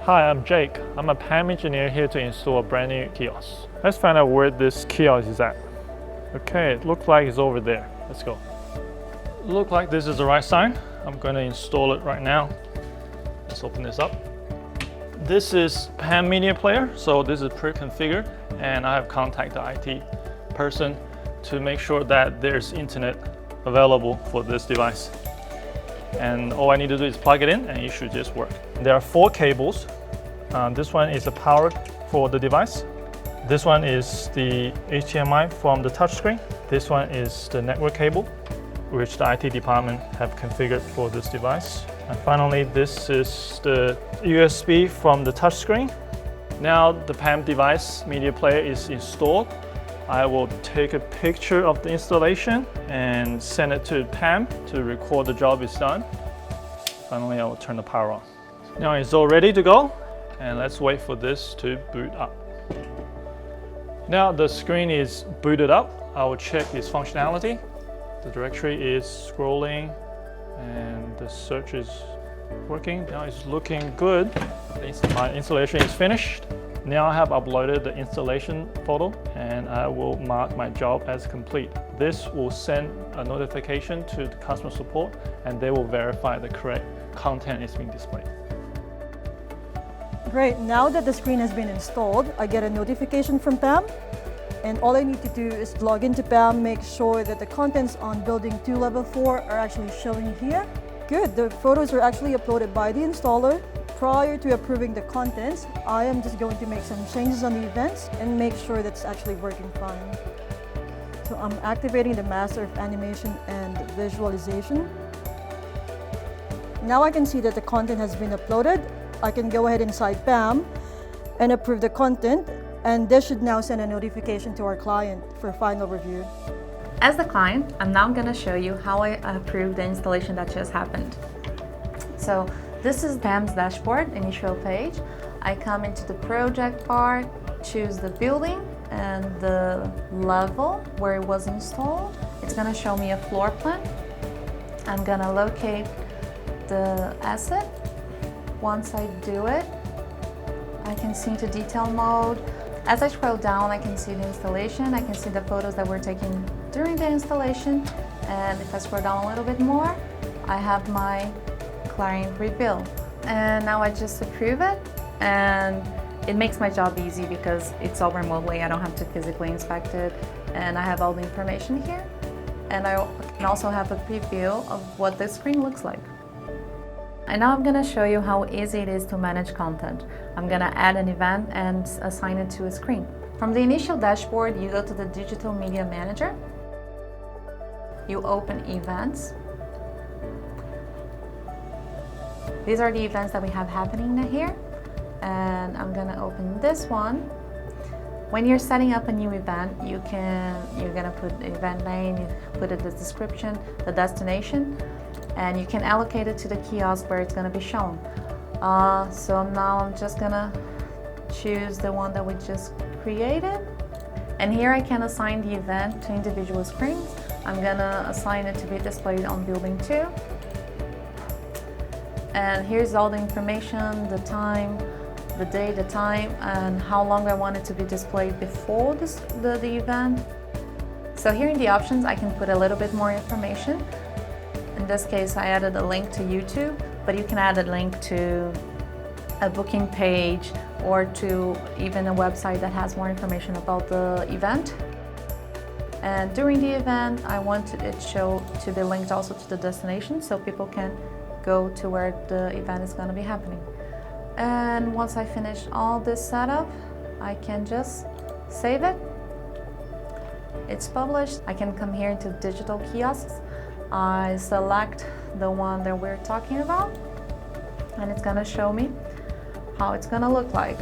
Hi, I'm Jake. I'm a PAM engineer here to install a brand new kiosk. Let's find out where this kiosk is at. Okay, it looks like it's over there. Let's go. Look like this is the right sign. I'm going to install it right now. Let's open this up. This is PAM media player, so this is pre-configured, and I have contacted the IT person to make sure that there's internet available for this device. And all I need to do is plug it in and it should just work. There are 4 cables. This one is the power for the device. This one is the HDMI from the touchscreen. This one is the network cable, which the IT department have configured for this device. And finally, this is the USB from the touchscreen. Now the PAM device media player is installed. I will take a picture of the installation and send it to PAM to record the job is done. Finally, I will turn the power on. Now it's all ready to go, and let's wait for this to boot up. Now the screen is booted up. I will check its functionality. The directory is scrolling and the search is working. Now it's looking good. My installation is finished. Now I have uploaded the installation photo and I will mark my job as complete. This will send a notification to the customer support and they will verify the correct content is being displayed. Great, now that the screen has been installed, I get a notification from PAM, and all I need to do is log into PAM, make sure that the contents on building 2 level 4 are actually showing here. Good, the photos are actually uploaded by the installer. Prior to approving the contents, I am just going to make some changes on the events and make sure that's actually working fine. So I'm activating the master of animation and visualization. Now I can see that the content has been uploaded. I can go ahead inside PAM and approve the content, and this should now send a notification to our client for final review. As the client, I'm now going to show you how I approve the installation that just happened. So this is PAM's dashboard initial page. I come into the project part, choose the building and the level where it was installed. It's going to show me a floor plan. I'm going to locate the asset. Once I do it, I can see into detail mode. As I scroll down, I can see the installation. I can see the photos that were taken during the installation. And if I scroll down a little bit more, I have my client rebuild. And now I just approve it, and it makes my job easy because it's all remotely. I don't have to physically inspect it, and I have all the information here. And I can also have a preview of what the screen looks like. And now I'm going to show you how easy it is to manage content. I'm going to add an event and assign it to a screen. From the initial dashboard, you go to the Digital Media Manager. You open Events. These are the events that we have happening here. And I'm going to open this one. When you're setting up a new event, you're going to put the event name, you put the description, the destination, and you can allocate it to the kiosk where it's going to be shown. So now I'm just going to choose the one that we just created. And here I can assign the event to individual screens. I'm going to assign it to be displayed on building 2. And here's all the information, the time, the day, the time, and how long I want it to be displayed before the event. So here in the options, I can put a little bit more information. In this case, I added a link to YouTube, but you can add a link to a booking page or to even a website that has more information about the event. And during the event, I want it to be linked also to the destination so people can go to where the event is going to be happening. And once I finish all this setup, I can just save it. It's published. I can come here to digital kiosks. I select the one that we're talking about, and it's going to show me how it's going to look like.